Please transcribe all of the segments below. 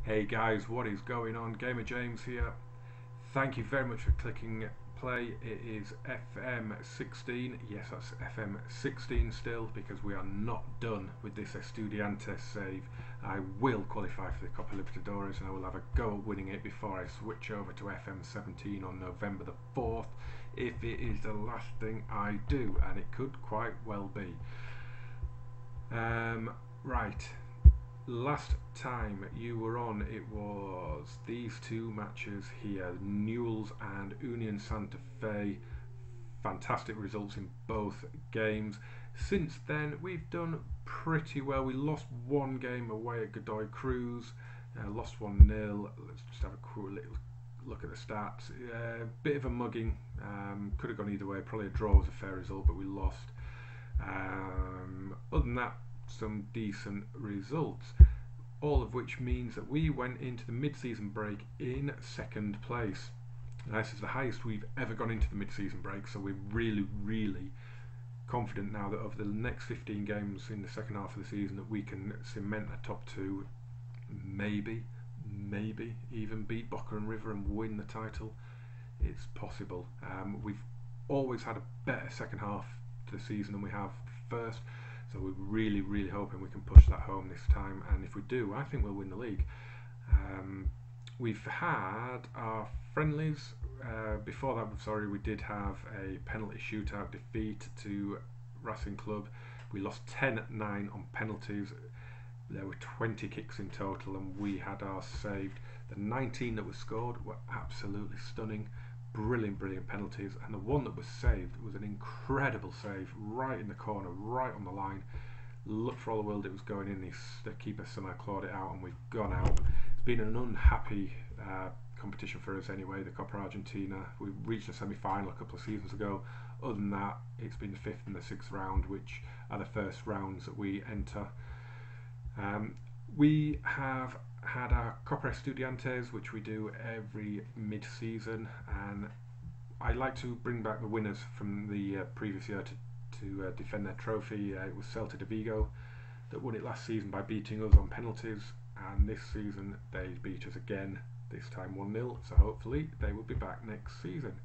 Hey guys, what is going on? Gamer James here. Thank you very much for clicking play. It is FM16. Yes, that's FM16 still, because we are not done with this Estudiantes save. I will qualify for the Copa Libertadores and I will have a go at winning it before I switch over to FM17 on November the 4th, if it is the last thing I do, and it could quite well be. Right. Last time you were on, it was these two matches here, Newell's and Union Santa Fe. Fantastic results in both games. Since then, we've done pretty well. We lost one game away at Godoy Cruz, lost 1-0. Let's just have a quick little look at the stats. Bit of a mugging, could have gone either way. Probably a draw was a fair result, but we lost. Other than that, some decent results, all of which means that we went into the mid-season break in second place. Now, this is the highest we've ever gone into the mid-season break, so we're really confident now that over the next 15 games in the second half of the season that we can cement a top two, maybe even beat Boca and River and win the title. It's possible. We've always had a better second half to the season than we have the first. So we're really hoping we can push that home this time, and if we do, I think we'll win the league. We've had our friendlies. Before that, we did have a penalty shootout defeat to Racing Club. We lost 10-9 on penalties. There were 20 kicks in total, and we had ours saved. The 19 that were scored were absolutely stunning. Brilliant penalties, and the one that was saved was an incredible save, right in the corner, right on the line. Looked for all the world it was going in. The keeper somehow clawed it out, and we've gone out. It's been an unhappy competition for us anyway, the Copa Argentina. We reached the semi-final a couple of seasons ago. Other than that, it's been the 5th and the 6th round, which are the first rounds that we enter. We have had our Copa Estudiantes, which we do every mid-season, and I like to bring back the winners from the previous year to defend their trophy. It was Celta de Vigo that won it last season by beating us on penalties, and this season they beat us again, this time 1-0, so hopefully they will be back next season.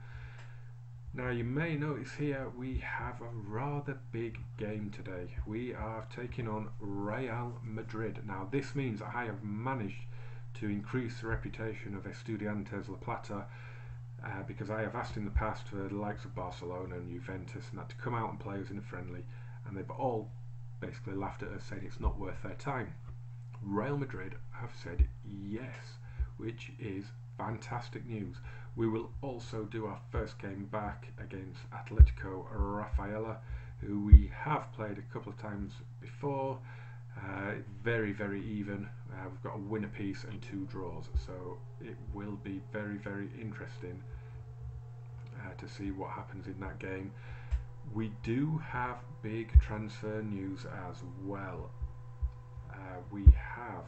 Now, you may notice here we have a rather big game today. We are taking on Real Madrid. Now, this means that I have managed to increase the reputation of Estudiantes La Plata, because I have asked in the past for the likes of Barcelona and Juventus and that to come out and play us in a friendly, and they've all basically laughed at us, saying it's not worth their time. Real Madrid have said yes, which is fantastic news. We will also do our first game back against Atletico Rafaela, who we have played a couple of times before. Very even. We've got a win apiece and 2 draws, so it will be very interesting to see what happens in that game. We do have big transfer news as well. We have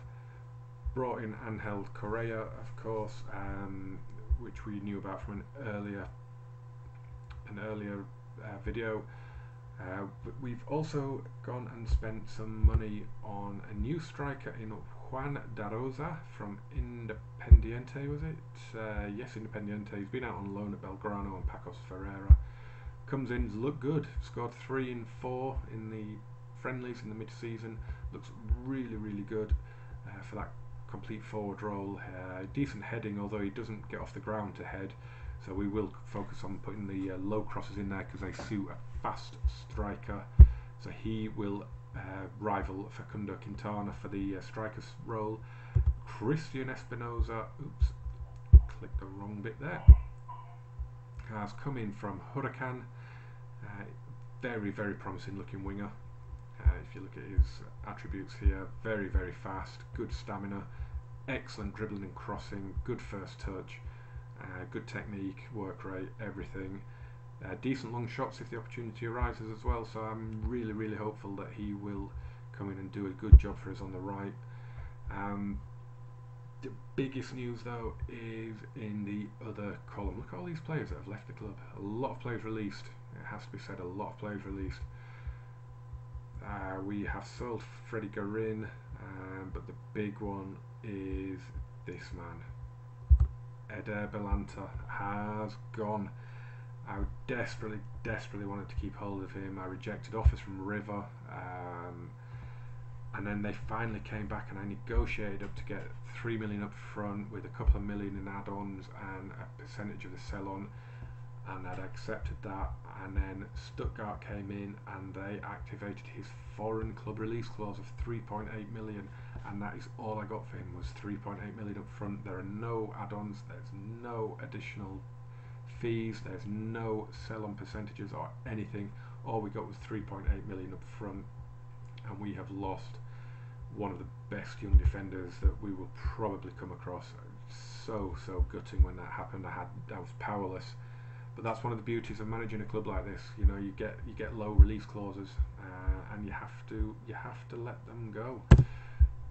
brought in Angel Correa, of course, which we knew about from an earlier video. But we've also gone and spent some money on a new striker in Juan da Rosa from Independiente, was it? Yes, Independiente. He's been out on loan at Belgrano and Pacos Ferreira. Comes in, looked good, scored 3 in 4 in the friendlies in the mid-season. Looks really good for that complete forward role. Decent heading, although he doesn't get off the ground to head, so we will focus on putting the low crosses in there because they suit a fast striker. So he will rival Facundo Quintana for the striker's role. Christian Espinosa, oops, clicked the wrong bit there, has come in from Huracan. Very promising looking winger. If you look at his attributes here, very fast, good stamina, excellent dribbling and crossing, good first touch, good technique, work rate, everything. Decent long shots if the opportunity arises as well, so I'm really hopeful that he will come in and do a good job for us on the right. The biggest news though is in the other column. Look at all these players that have left the club. A lot of players released. It has to be said, a lot of players released. We have sold Freddie Garin, but the big one is this man. Eder Belanta has gone. I desperately wanted to keep hold of him. I rejected offers from River, and then they finally came back, and I negotiated up to get 3 million up front with a couple of million in add-ons and a percentage of the sell-on, and I'd accepted that. And then Stuttgart came in and they activated his foreign club release clause of 3.8 million, and that is all I got for him, was 3.8 million up front. There are no add-ons, there's no additional fees, there's no sell-on percentages or anything. All we got was 3.8 million up front, and we have lost one of the best young defenders that we will probably come across. So gutting when that happened. I was powerless, but that's one of the beauties of managing a club like this. You know, you get low release clauses, and you have to let them go.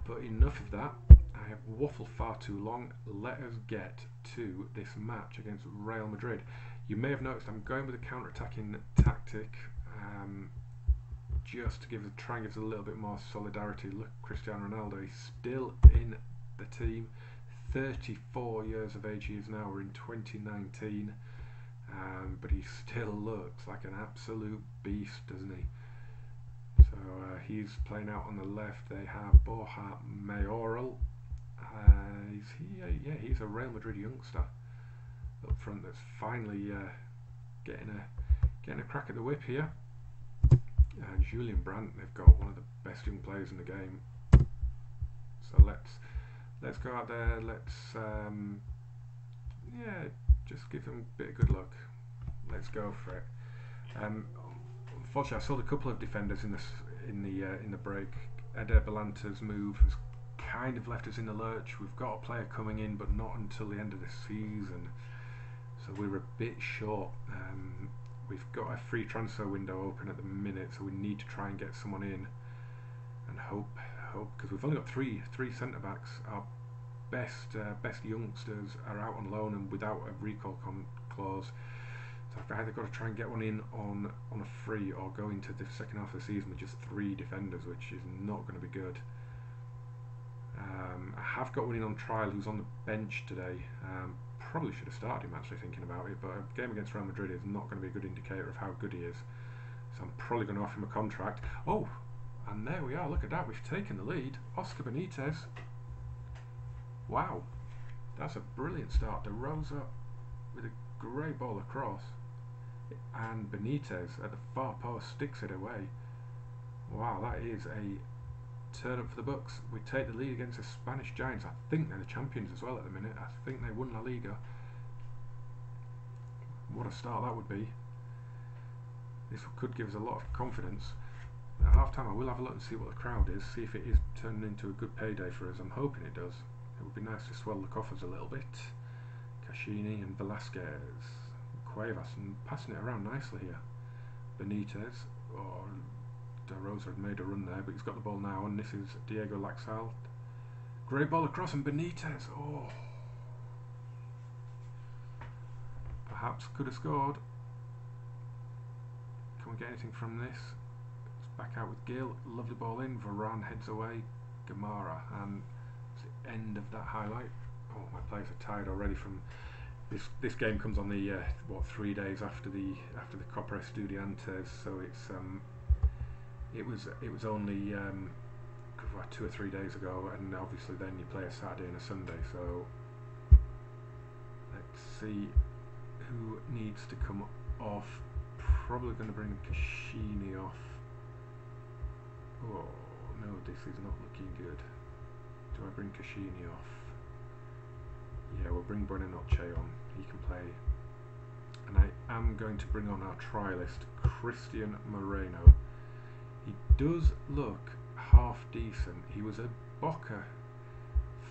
But enough of that. I have waffled far too long. Let us get to this match against Real Madrid. You may have noticed I'm going with a counter-attacking tactic, just to try and give us a little bit more solidarity. Look, Cristiano Ronaldo, he's still in the team. 34 years of age he is now. We're in 2019, but he still looks like an absolute beast, doesn't he? So he's playing out on the left. They have Borja Mayoral. He's a Real Madrid youngster up front that's finally getting a crack at the whip here. And Julian Brandt, they've got one of the best young players in the game. So let's go out there. Let's just give them a bit of good luck. Let's go for it. Unfortunately, I saw a couple of defenders in the break. Eder Belanta's move has kind of left us in the lurch. We've got a player coming in, but not until the end of the season, so we're a bit short. We've got a free transfer window open at the minute, so we need to try and get someone in and hope, because we've only got three centre backs. Our best youngsters are out on loan and without a recall clause. So I've either got to try and get one in on a free, or go into the second half of the season with just 3 defenders, which is not going to be good. I have got one in on trial who's on the bench today. Probably should have started him, actually, thinking about it, but a game against Real Madrid is not going to be a good indicator of how good he is. So I'm probably going to offer him a contract. Oh, and there we are, look at that, we've taken the lead. Oscar Benitez. Wow, that's a brilliant start. De Rosa with a great ball across, and Benitez at the far post sticks it away. Wow, that is a turn up for the Bucks. We take the lead against the Spanish Giants. I think they're the champions as well at the minute. I think they won La Liga. What a start that would be. This could give us a lot of confidence. At half time I will have a look and see what the crowd is, see if it is turning into a good payday for us. I'm hoping it does. It would be nice to swell the coffers a little bit. Caccini and Velasquez, Cuevas, and passing it around nicely here. Benitez, De Rosa had made a run there, but he's got the ball now, and this is Diego Laxalt. Great ball across, and Benitez, oh, perhaps could have scored. Can we get anything from this? It's back out with Gill, lovely ball in, Varane heads away, Gamara, and it's the end of that highlight. Oh, my players are tired already from this game. Comes on the 3 days after the Copa Estudiantes, so it's it was only 2 or 3 days ago, and obviously then you play a Saturday and a Sunday, so let's see who needs to come off. Probably going to bring Caccini off. Oh no, this is not looking good. Do I bring Caccini off? Yeah, we'll bring Buonanotte on. He can play. And I am going to bring on our trialist, Christian Moreno. He does look half decent. He was a Boca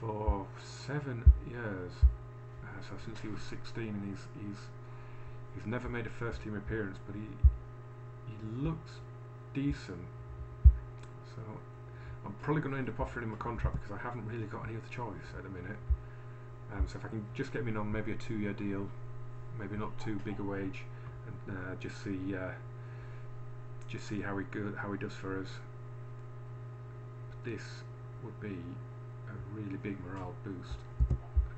for 7 years, so since he was 16, and he's never made a first team appearance, but he looks decent. So I'm probably going to end up offering him a contract, because I haven't really got any other choice at the minute. So if I can just get him in on maybe a 2-year deal, maybe not too big a wage, and just see how he does for us. This would be a really big morale boost.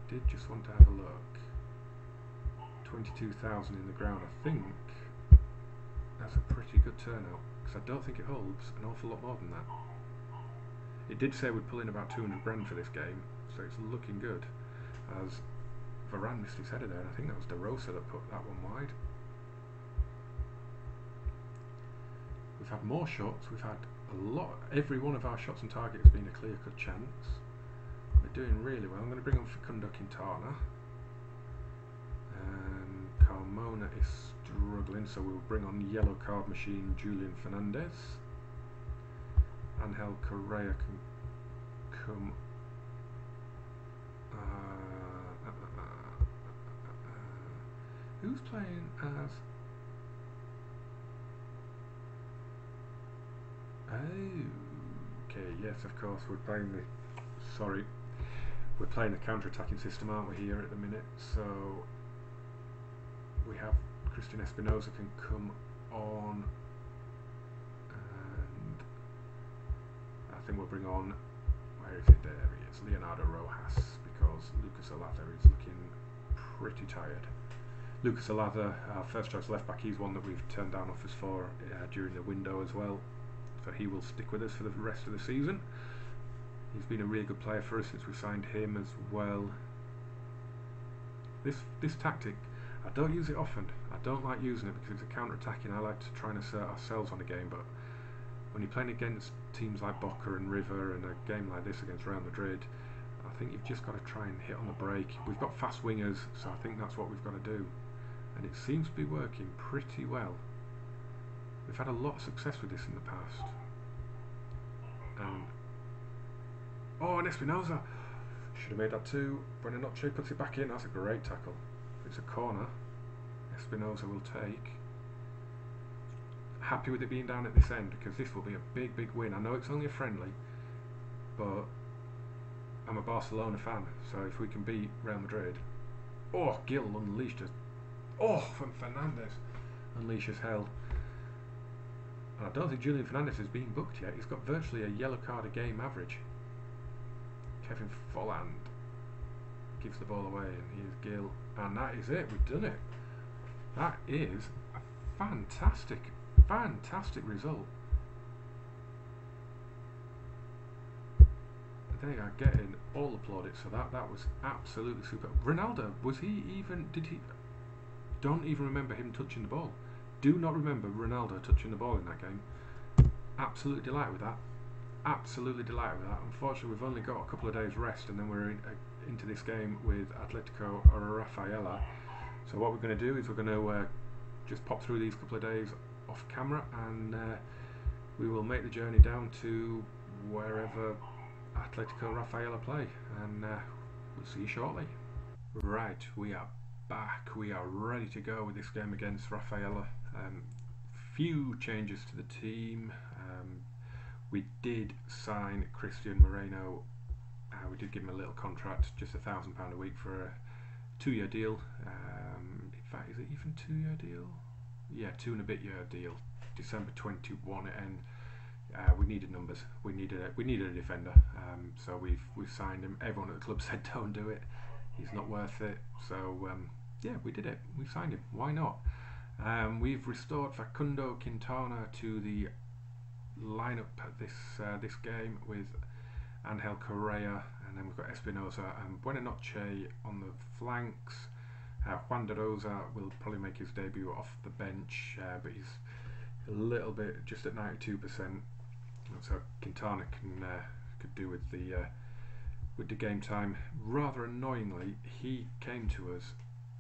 did just want to have a look. 22,000 in the ground. I think that's a pretty good turnout, because I don't think it holds an awful lot more than that. It did say we'd pull in about 200 grand for this game, so it's looking good. As Varane missed his header there, and I think that was De Rosa that put that one wide. We've had more shots, we've had a lot. Every one of our shots on target has been a clear-cut chance. We're doing really well. I'm going to bring on Facundo Quintana. And Carmona is struggling, so we'll bring on yellow card machine Julian Fernandez. Angel Correa can come. Who's playing as? Okay, yes, of course, we're playing the. Sorry, we're playing a counter-attacking system, aren't we, here at the minute? So we have Christian Espinosa can come on, and I think we'll bring on. Where is it? There he is, Leonardo Rojas, because Lucas Olazar is looking pretty tired. Lucas Olazar, our first choice left back, he's one that we've turned down offers for during the window as well, so he will stick with us for the rest of the season. He's been a really good player for us since we signed him as well. This tactic, I don't use it often. I don't like using it because it's a counter-attacking. I like to try and assert ourselves on a game, but when you're playing against teams like Boca and River and a game like this against Real Madrid, I think you've just got to try and hit on the break. We've got fast wingers, so I think that's what we've got to do. And it seems to be working pretty well. We've had a lot of success with this in the past. Oh, and Espinosa! Should have made that too. Brennan Noche puts it back in. That's a great tackle. It's a corner. Espinosa will take. Happy with it being down at this end, because this will be a big, big win. I know it's only a friendly, but I'm a Barcelona fan, so if we can beat Real Madrid. Oh, Gil unleashed us. Oh, from Fernandez. Unleashes hell. And I don't think Julian Fernandez is being booked yet. He's got virtually a yellow card a game average. Kevin Folland gives the ball away, and here's Gil. And that is it. We've done it. That is a fantastic, fantastic result. They are getting all the plaudits for that. That was absolutely super. Ronaldo, was he even? Did he? Don't even remember him touching the ball. Do not remember Ronaldo touching the ball in that game. Absolutely delighted with that. Absolutely delighted with that. Unfortunately, we've only got a couple of days rest, and then we're into this game with Atletico Rafaela. So what we're going to do is we're going to just pop through these couple of days off camera, and we will make the journey down to wherever Atletico Rafaela play, and we'll see you shortly. Right, we are back. We are ready to go with this game against Rafaela. Few changes to the team. We did sign Cristian Moreno. We did give him a little contract, just £1,000 a week for a 2-year deal. In fact, is it even 2-year deal? Yeah, 2 and a bit year deal. December 21, and we needed numbers. We needed a defender. So we've signed him. Everyone at the club said don't do it. He's not worth it. So yeah, we did it. We signed him. Why not? We've restored Facundo Quintana to the lineup at this game with Angel Correa, and then we've got Espinosa and Buenanoche on the flanks. Juan de Rosa will probably make his debut off the bench, but he's a little bit just at 92%. So Quintana could do with the game time. Rather annoyingly, he came to us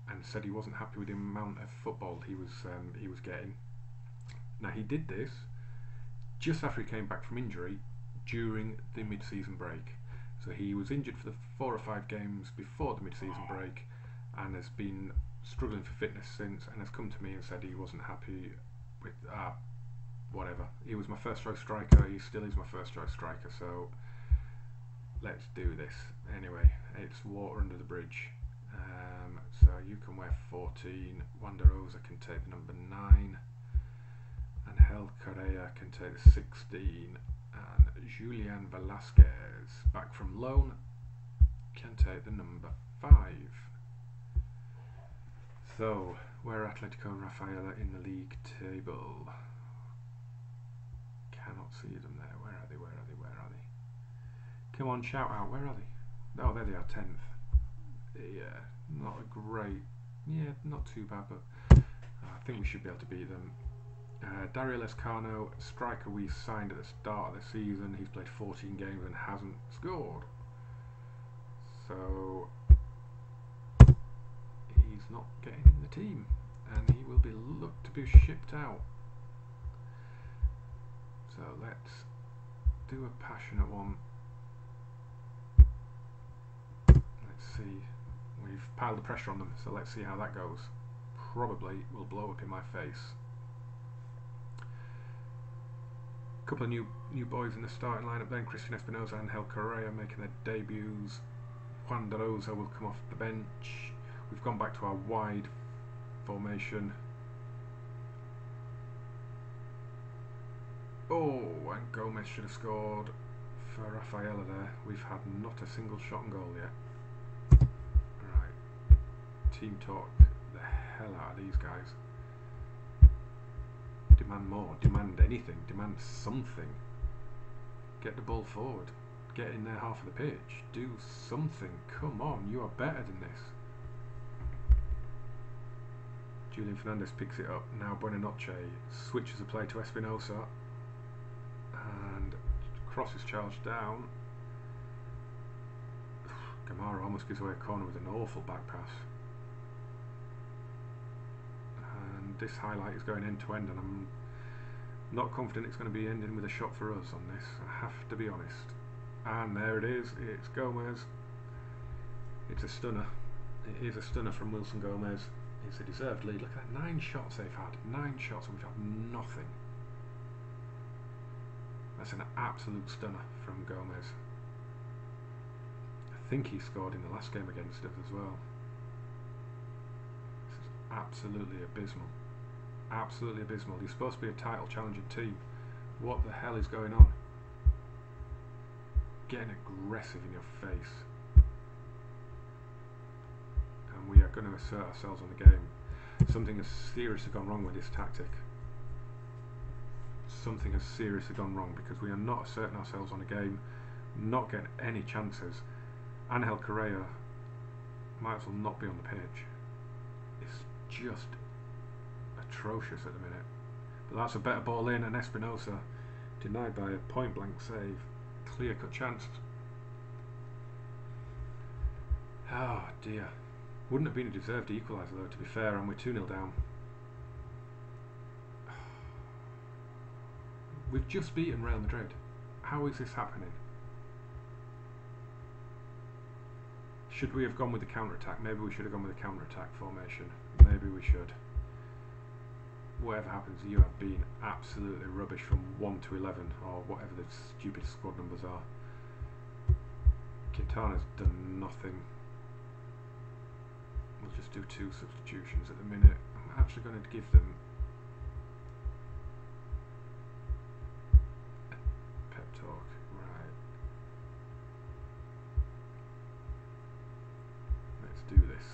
and said he wasn't happy with the amount of football he was getting. Now he did this just after he came back from injury during the mid-season break. So he was injured for the 4 or 5 games before the mid-season break, and has been struggling for fitness since, and has come to me and said he wasn't happy with whatever. He was my first choice striker. He still is my first choice striker. So let's do this anyway. It's water under the bridge. So you can wear 14. Juan de Rosa can take the number 9. Angel Correa can take the 16. And Julian Velasquez, back from loan, and take the number 5. So, where are Atletico and Rafaela in the league table? Cannot see them there. Where are they? Where are they? Where are they? Come on, shout out. Where are they? Oh, there they are, 10th. Yeah, not a great... Yeah, not too bad, but I think we should be able to beat them. Dario Lescano, striker we signed at the start of the season. He's played 14 games and hasn't scored. So he's not getting in the team, and he will be looked to be shipped out. So let's do a passionate one. Let's see. We've piled the pressure on them, so let's see how that goes. Probably will blow up in my face. A couple of new boys in the starting lineup then. Christian Espinosa and Angel Correa making their debuts. Juan de Rosa will come off the bench. We've gone back to our wide formation. Oh, and Gomez should have scored for Rafaela there. We've had not a single shot on goal yet. Right. Team talk the hell out of these guys. Demand more, demand anything, demand something. Get the ball forward. Get in their half of the pitch. Do something. Come on, you are better than this. Julian Fernandez picks it up. Now Buenanoche switches the play to Espinosa. And crosses charged down. Gamara almost gives away a corner with an awful back pass. And this highlight is going end to end, and I'm not confident it's going to be ending with a shot for us on this. I have to be honest. And there it is. It's Gomez. It's a stunner. It is a stunner from Wilson Gomez. It's a deserved lead. Look at that. 9 shots they've had. 9 shots and we've had nothing. That's an absolute stunner from Gomez. I think he scored in the last game against us as well. This is absolutely abysmal. Absolutely abysmal. You're supposed to be a title challenging team. What the hell is going on? Getting aggressive in your face. And we are going to assert ourselves on the game. Something has seriously gone wrong with this tactic. Something has seriously gone wrong because we are not asserting ourselves on the game, not getting any chances. Angel Correa might as well not be on the pitch. It's just atrocious at the minute. But that's a better ball in, and Espinosa denied by a point blank save. Clear cut chance. Oh dear. Wouldn't have been a deserved equaliser though, to be fair, and we're 2-0 down. We've just beaten Real Madrid. How is this happening? Should we have gone with the counter-attack? Maybe we should have gone with the counter-attack formation. Maybe we should. Whatever happens, you have been absolutely rubbish from 1 to 11, or whatever the stupid squad numbers are. Quintana's done nothing. We'll just do 2 substitutions at the minute. I'm actually going to give them a pep talk. Right. Let's do this.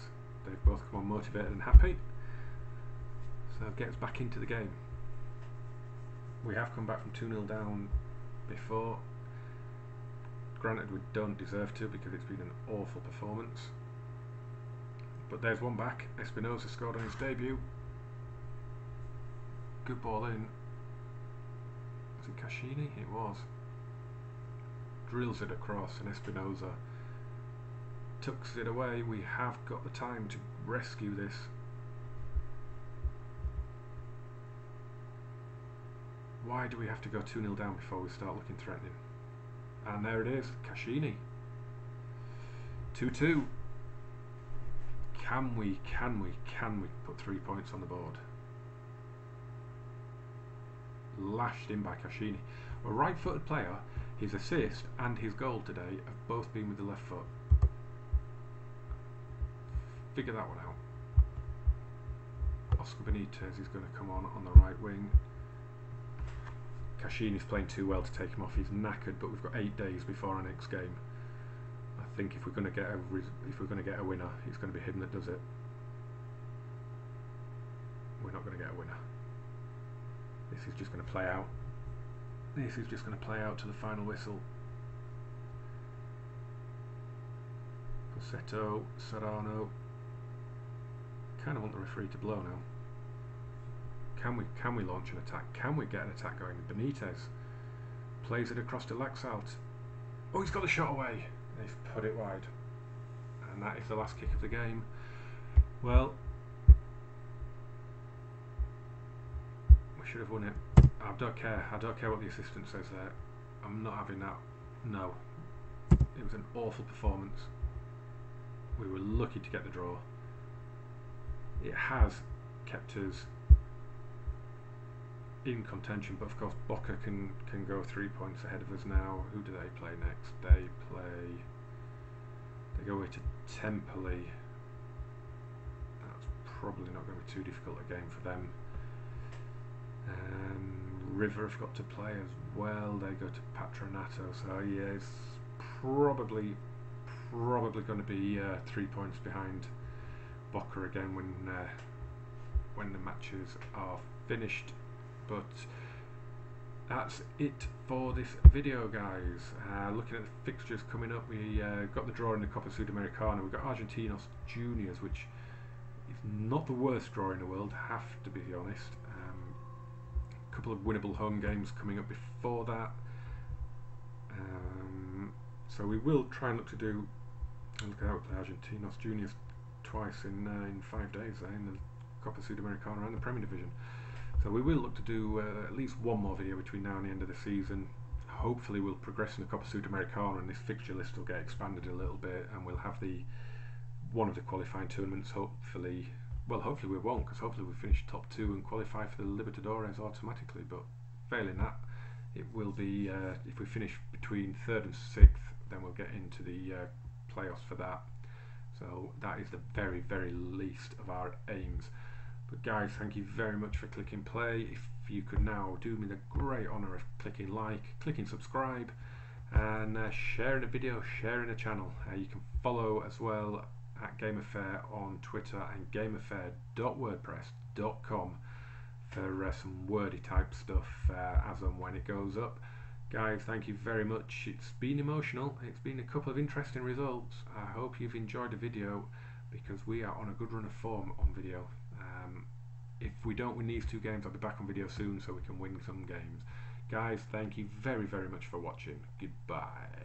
They've both come on motivated and happy. So get us back into the game. We have come back from 2-0 down before. Granted, we don't deserve to because it's been an awful performance. But there's one back. Espinosa scored on his debut. Good ball in. Was it Caccini? It was. Drills it across and Espinosa tucks it away. We have got the time to rescue this. Why do we have to go 2-0 down before we start looking threatening? And there it is, Caccini. 2-2. Can we put 3 points on the board? Lashed in by Caccini. A right-footed player, his assist and his goal today have both been with the left foot. Figure that one out. Oscar Benitez is going to come on the right wing. Caccini's playing too well to take him off. He's knackered, but we've got 8 days before our next game. I think if we're going to get a winner, it's going to be him that does it. We're not going to get a winner. This is just going to play out. This is just going to play out to the final whistle. Pussetto, Serrano. Kind of want the referee to blow now. Can we launch an attack? Can we get an attack going? Benitez plays it across to Laxalt. Oh, he's got the shot away. They've put it wide, and that is the last kick of the game. Well, we should have won it. I don't care. I don't care what the assistant says there. I'm not having that. No, it was an awful performance. We were lucky to get the draw. It has kept us in contention, but of course Boca can go 3 points ahead of us now. Who do they play next? They go away to Tempoli. That's probably not going to be too difficult a game for them. River have got to play as well. They go to Patronato, so yeah, it's probably going to be 3 points behind Boca again when the matches are finished. But that's it for this video, guys. Looking at the fixtures coming up, we got the draw in the Copa Sudamericana. We've got Argentinos Juniors, which is not the worst draw in the world, have to be honest. A couple of winnable home games coming up before that. So we will try and look out the Argentinos Juniors twice in 5 days in the Copa Sudamericana and the Premier Division. So we will look to do at least one more video between now and the end of the season. Hopefully we'll progress in the Copa Sudamericana and this fixture list will get expanded a little bit, and we'll have one of the qualifying tournaments hopefully we won't, because hopefully we finish top 2 and qualify for the Libertadores automatically, but failing that, it will be if we finish between 3rd and 6th, then we'll get into the playoffs for that. So that is the very, very least of our aims. But guys, thank you very much for clicking play. If you could now do me the great honour of clicking like, clicking subscribe, and sharing the video, sharing the channel. You can follow as well at Game Affair on Twitter and gameaffair.wordpress.com for some wordy type stuff as and when it goes up. Guys, thank you very much. It's been emotional. It's been a couple of interesting results. I hope you've enjoyed the video, because we are on a good run of form on video. If we don't win these 2 games, I'll be back on video soon so we can win some games. Guys, thank you very, very much for watching. Goodbye.